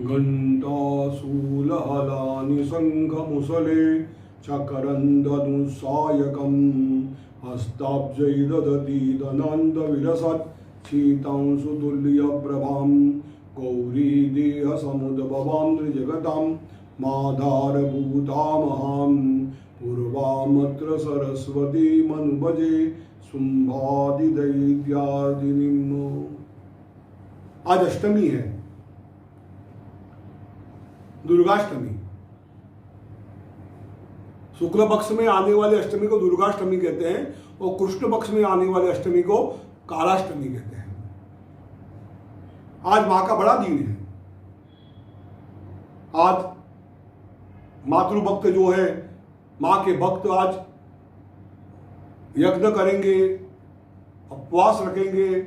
घण्टाशूलहलानि शङ्खमुसले चकरन्दनुसायकं हस्ताब्जै ददति दनान्दविलसत् शीतांशुतुल्यप्रभां गौरी देहसमुद्भवां त्रिजगतां माधारभूतामहां पूर्वामत्र सरस्वती मनुभजे शुम्भादिदैत्यादिनीम्। आज अष्टमी है, दुर्गाष्टमी। शुक्ल पक्ष में आने वाले अष्टमी को दुर्गाष्टमी कहते हैं और कृष्ण पक्ष में आने वाले अष्टमी को कालाष्टमी कहते हैं। आज मां का बड़ा दिन है। आज मातृभक्त जो है, मां के भक्त आज यज्ञ करेंगे, उपवास रखेंगे,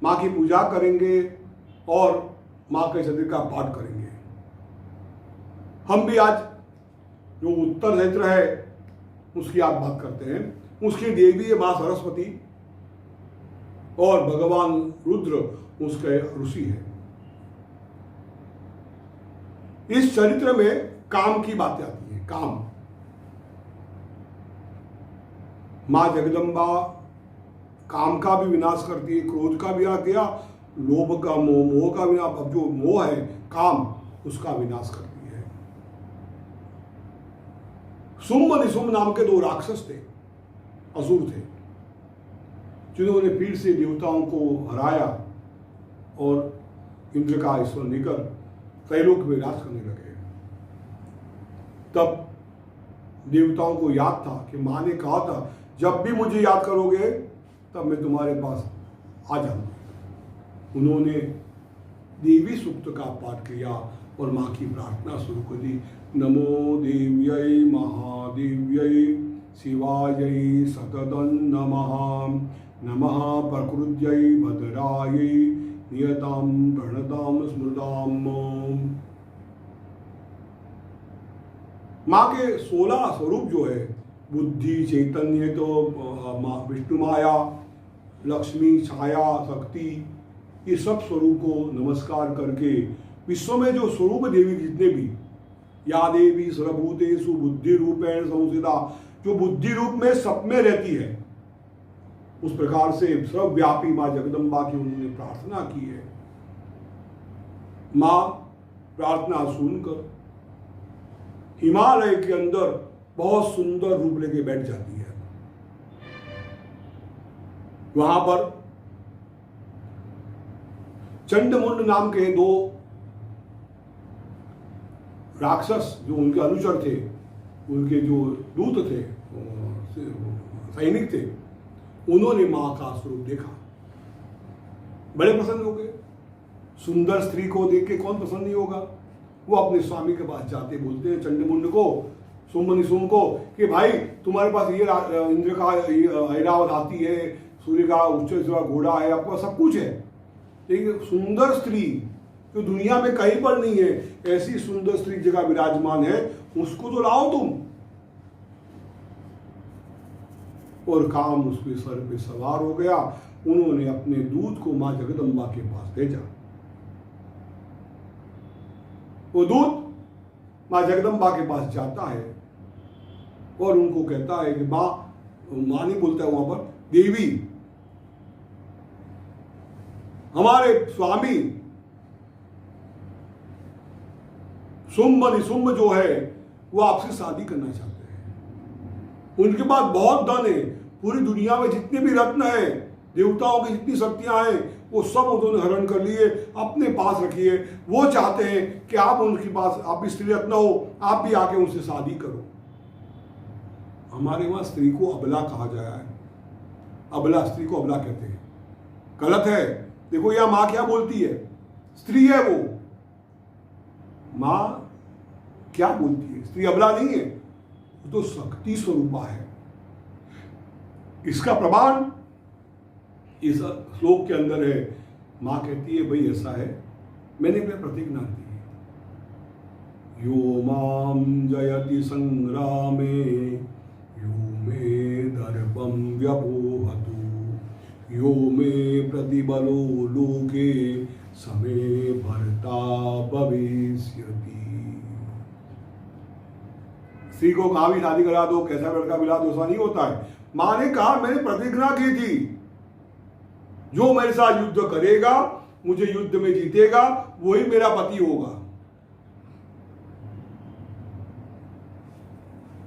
मां की पूजा करेंगे और मां के चरित्र का पाठ करेंगे। हम भी आज जो उत्तर क्षेत्र है उसकी आज बात करते हैं। उसकी देवी है मां सरस्वती और भगवान रुद्र उसके ऋषि है। इस चरित्र में काम की बातें आती है। काम, मां जगदम्बा काम का भी विनाश करती है, क्रोध का भी आ गया, लोभ का मोह का विनाश, अब जो मोह है काम, उसका विनाश करती है। शुंभ निशुंभ नाम के दो राक्षस थे, असुर थे, जिन्होंने फिर से देवताओं को हराया और इंद्र का ईश्वर लेकर त्रैलोक में राज करने लगे। तब देवताओं को याद था कि मां ने कहा था जब भी मुझे याद करोगे तब मैं तुम्हारे पास आ जाऊंगा। उन्होंने देवी सूक्त का पाठ किया और मां की प्रार्थना शुरू कर दी। नमो देव्यै महादेव्यै शिवायै सततं नमः। नमः प्रकृत्यै भद्रायै नियतां प्रणतां स्मृताम्। मां के 16 स्वरूप जो है, बुद्धि, चैतन्य, तो विष्णु माया, लक्ष्मी, छाया, शक्ति, ये सब स्वरूप को नमस्कार करके विश्व में जो स्वरूप देवी जितने भी, या देवी सर्वभूतेषु बुद्धि रूपेण संस्थिता, जो बुद्धि रूप में सब में रहती है, उस प्रकार से सर्वव्यापी मां जगदम्बा की उन्होंने प्रार्थना की है। मां प्रार्थना सुनकर हिमालय के अंदर बहुत सुंदर रूप लेके बैठ जाती है। वहां पर चंडमुंड नाम के दो राक्षस जो उनके अनुचर थे, उनके जो दूत थे, सैनिक थे, उन्होंने मां का स्वरूप देखा, बड़े पसंद हो गए। सुंदर स्त्री को देख के कौन पसंद नहीं होगा। वो अपने स्वामी के पास जाते, बोलते हैं चंडमुंड को, शुंभ निशुंभ को कि भाई तुम्हारे पास ये इंद्र का ऐरावत हाथी है, सूर्य का उच्च घोड़ा है, आपके पास सब कुछ है, लेकिन सुंदर स्त्री जो दुनिया में कहीं पर नहीं है, ऐसी सुंदर स्त्री जगह विराजमान है, उसको तो लाओ तुम। और काम उसके सर पे सवार हो गया। उन्होंने अपने दूत को मां जगदम्बा के पास भेजा। वो दूत मां जगदम्बा के पास जाता है और उनको कहता है कि मां नहीं बोलता है वहां पर, देवी, हमारे स्वामी शुंभ निशुंभ जो है वो आपसे शादी करना चाहते हैं। उनके पास बहुत धन है, पूरी दुनिया में जितने भी रत्न हैं, देवताओं की जितनी शक्तियां हैं, वो सब उन्होंने हरण कर लिए, अपने पास रखिए। वो चाहते हैं कि आप उनके पास, आप भी स्त्री रत्न हो, आप भी आके उनसे शादी करो। हमारे वहां स्त्री को अबला कहा गया है। अबला, स्त्री को अबला कहते हैं, गलत है। देखो यह मां क्या बोलती है, स्त्री है वो। मां क्या बोलती है, स्त्री अबला नहीं है, वो तो शक्ति स्वरूपा है। इसका प्रमाण इस श्लोक के अंदर है। मां कहती है भाई ऐसा है, मैंने अपने प्रतिज्ञा दी है, यो माम जयति संग्रामे यो मे दर्पम व्यपोहतु यो मे प्रतिबलो लोके समय भरता भविष्यति। स्त्री को कहा भी शादी करा दो, कैसा लड़का मिला दो, ऐसा नहीं होता है। मां ने कहा मैंने प्रतिज्ञा की थी, जो मेरे साथ युद्ध करेगा, मुझे युद्ध में जीतेगा, वही मेरा पति होगा।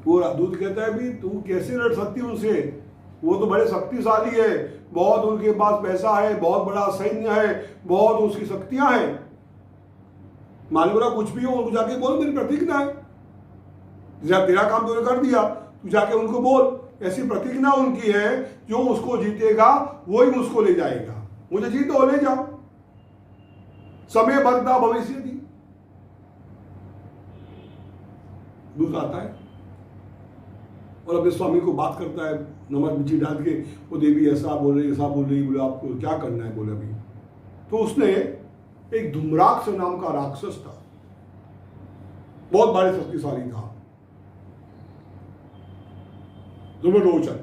वो दूत कहता है भी तू कैसे लड़ सकती उनसे, वो तो बड़े शक्तिशाली है, बहुत उनके पास पैसा है, बहुत बड़ा सैन्य है, बहुत उसकी शक्तियां हैं। माने बोला कुछ भी हो उनको जाके बोल मेरी प्रतिज्ञा है, तेरा काम तूने कर दिया, तू जाके उनको बोल, ऐसी प्रतिज्ञा उनकी है, जो उसको जीतेगा वही उसको ले जाएगा, मुझे जीतो ले जाओ, समय भरता भविष्य दी। दूत आता है और अपने स्वामी को बात करता है, नमक मिर्ची डाल के, वो देवी ऐसा बोल रही, ऐसा बोल रही, बोले आपको क्या करना है, बोले अभी। तो उसने एक धूम्राक्ष नाम का राक्षस था, बहुत बड़े शक्तिशाली था, धूम्रलोचन।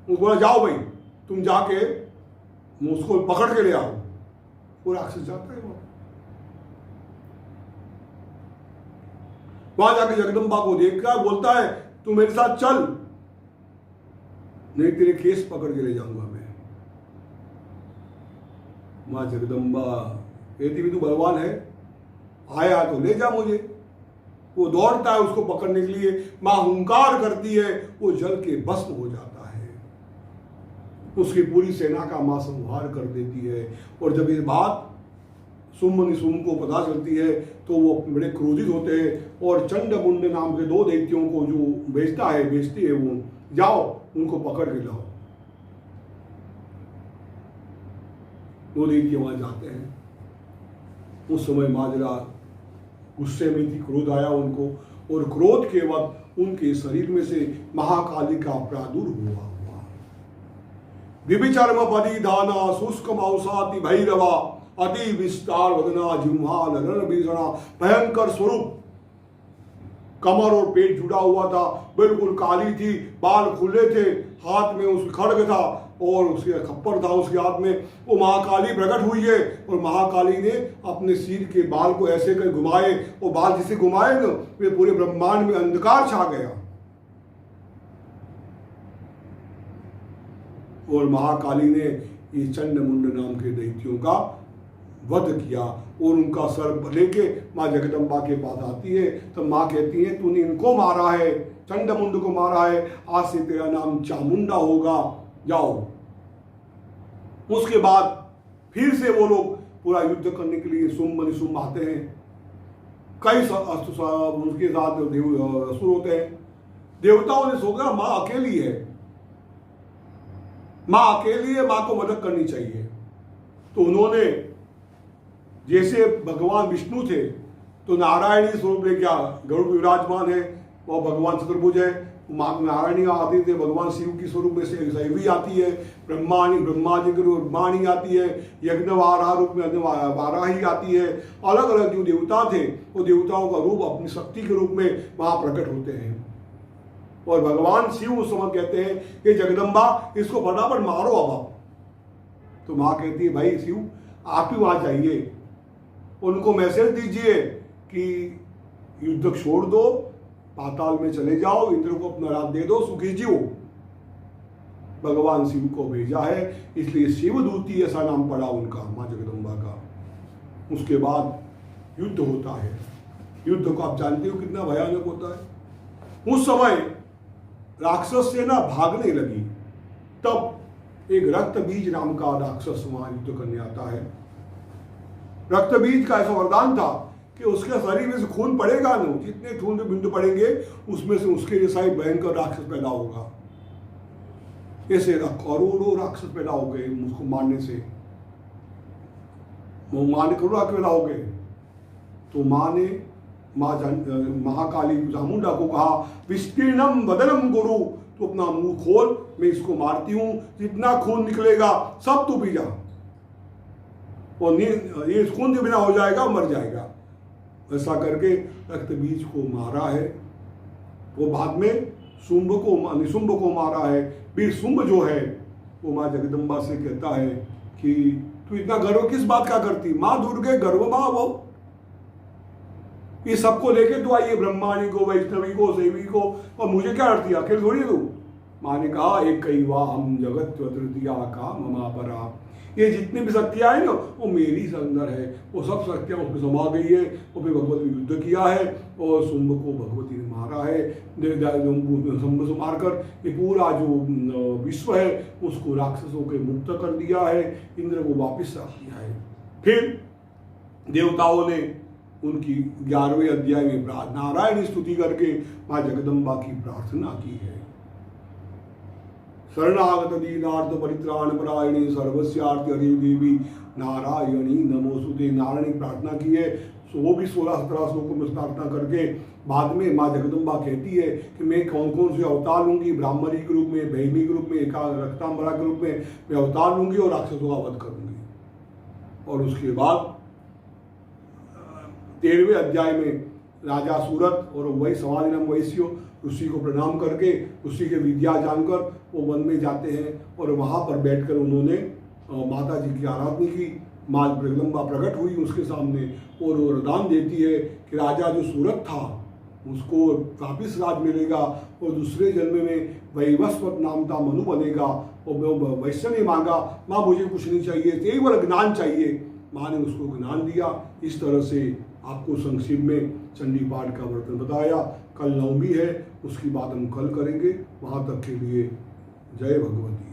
उसको बोला जाओ भाई तुम जाके उसको पकड़ के ले आओ। वो राक्षस जाता है वहां जाके जगदम्बा को देखकर बोलता है तू मेरे साथ चल, नहीं तेरे केस पकड़ के ले जाऊंगा मैं। मां जगदम्बा कहती भी तू बलवान है, आया तो ले जा मुझे। वो दौड़ता है उसको पकड़ने के लिए, मां हुंकार करती है, वो जल के भस्म हो जाता है। उसकी पूरी सेना का मां संहार कर देती है। और जब ये बात शुंभ निशुंभ को पता चलती है तो वो बड़े क्रोधित होते हैं और चंड मुंड नाम के 2 दैत्यों को जो बेचती है वो, जाओ उनको पकड़ के लाओ। 2 दैत्य वहां जाते हैं। उस समय माजरा गुस्से में थी, क्रोध आया उनको, और क्रोध के वक्त उनके शरीर में से महाकाली का प्रादुर्भाव हुआ। विभिचर्म पदी दाना शुष्क मांसाति भैरवा अति विस्तार वदना जिह्वा नगर भीषणा, भयंकर स्वरूप, कमर और पेट जुड़ा हुआ था, बिल्कुल काली थी, बाल खुले थे, हाथ में उसके खड्ग था और उसके खप्पर था उसके हाथ में। वो महाकाली प्रकट हुई है और महाकाली ने अपने सिर के बाल को ऐसे कर घुमाए, और बाल जिसे घुमाए ना वे पूरे ब्रह्मांड में अंधकार छा गया। और महाकाली ने ये चंड मुंड नाम के दैत्यों का वध किया और उनका सर लेके माँ जगदम्बा के पास आती है। तो माँ कहती है तूने इनको मारा है, चंड मुंड को मारा है, आज से तेरा नाम चामुंडा होगा, जाओ। उसके बाद फिर से वो लोग पूरा युद्ध करने के लिए शुंभ निशुंभ आते हैं। कई उनके साथ असुर होते हैं। देवताओं ने सोचा माँ अकेली है, माँ अकेली है, माँ को मदद करनी चाहिए। तो उन्होंने जैसे भगवान विष्णु थे तो नारायणी स्वरूप लेके गरुड़ विराजमान है, वह भगवान चतुर्भुज है, नारायणी आती थे, भगवान शिव की स्वरूप में से शैवी आती है, ब्रह्मा जी के रूप ब्रह्माणी आती है, यज्ञ वाराह रूप में वाराही आती है। अलग अलग जो देवता थे वो देवताओं का रूप अपनी शक्ति के रूप में वहां प्रकट होते हैं। और भगवान शिव उस समय कहते हैं कि जगदम्बा इसको फटाफट मारो अब आप। तो माँ कहती है भाई शिव आप ही वहां जाइए, उनको मैसेज दीजिए कि युद्ध छोड़ दो, पाताल में चले जाओ, इंद्र को अपना राज दे दो, सुखी जियो। भगवान शिव को भेजा है, इसलिए शिवदूती ऐसा नाम पड़ा उनका, माँ जगदम्बा का। उसके बाद युद्ध होता है। युद्ध को आप जानते हो कितना भयानक होता है। उस समय राक्षस सेना भागने लगी, तब एक रक्तबीज नाम का राक्षस वहां युद्ध करने आता है। रक्तबीज का ऐसा वरदान था कि उसके शरीर में से खून पड़ेगा ना, जितने खून के बिंदु पड़ेंगे उसमें से उसके जैसा ही भयंकर राक्षस पैदा होगा। ऐसे करोड़ों राक्षस पैदा हो गए उसको मारने से, वो मारने करोड़ों राक्षस पैदा हो गए। तो माँ ने महाकाली चामुंडा को कहा विस्तीर्णम वदनम गुरु, तो अपना मुंह खोल, मैं इसको मारती हूं, जितना खून निकलेगा सब तू पी जा, और ये खून के बिना हो जाएगा, मर जाएगा। ऐसा करके रक्तबीज को मारा है। वो बाद में निशुंभ को मारा है। वीर शुंभ जो है वो माँ जगदम्बा से कहता है कि तो इतना गर्व किस बात का करती? माँ दुर्गे गर्व माँ वो, ये सबको लेके तो आइए, ब्रह्माणी को, वैष्णवी को, सेवी को, और मुझे क्या अर्थ अकेले थोड़ी तू। माँ ने कहा एक कई वाह हम जगत तृतीया का ममा परा, ये जितनी भी शक्तियाँ हैं ना वो मेरी से अंदर है, वो सब शक्तियाँ उसमें समा गई है। और फिर भगवती ने युद्ध किया है और शुंभ को भगवती ने मारा है, शुंभ से मारकर ये पूरा जो विश्व है उसको राक्षसों के मुक्त कर दिया है, इंद्र को वापिस रख दिया है। फिर देवताओं ने उनकी 11वें अध्याय में नारायण स्तुति करके माँ जगदम्बा की प्रार्थना की है। शरणागत दीनार्थ परित्राण परायणी सर्वस्यार्थ हरि देवी नारायणी नमोस्तुते, नारायण की प्रार्थना की है। वो भी 16-17 श्लोकों में प्रार्थना करके बाद में माँ जगदम्बा कहती है कि मैं कौन कौन से अवतार लूंगी, ब्राह्मणी के रूप में, बहिमी के रूप में, रक्तांबरा के रूप में मैं अवतार लूंगी और राक्षसों का वध करूंगी। और उसके बाद 13वें अध्याय में राजा सूरत और वही समाधिनम वैश्यो ऋषि को प्रणाम करके ऋषि के विद्या जानकर वो वन में जाते हैं और वहाँ पर बैठकर उन्होंने माता जी की आराधना की। माँ जगदम्बा प्रकट हुई उसके सामने और वो वरदान देती है कि राजा जो सूरत था उसको वापिस राज मिलेगा और दूसरे जन्म में वैवस्वत नाम का मनु बनेगा। और वैश्य ने मांगा माँ मुझे कुछ नहीं चाहिए, केवल ज्ञान चाहिए। माँ ने उसको ज्ञान दिया। इस तरह से आपको संक्षिप्त में चंडी पाठ का वर्तन बताया। कल नवमी है, उसकी बात हम कल करेंगे। वहाँ तक के लिए जय भगवती।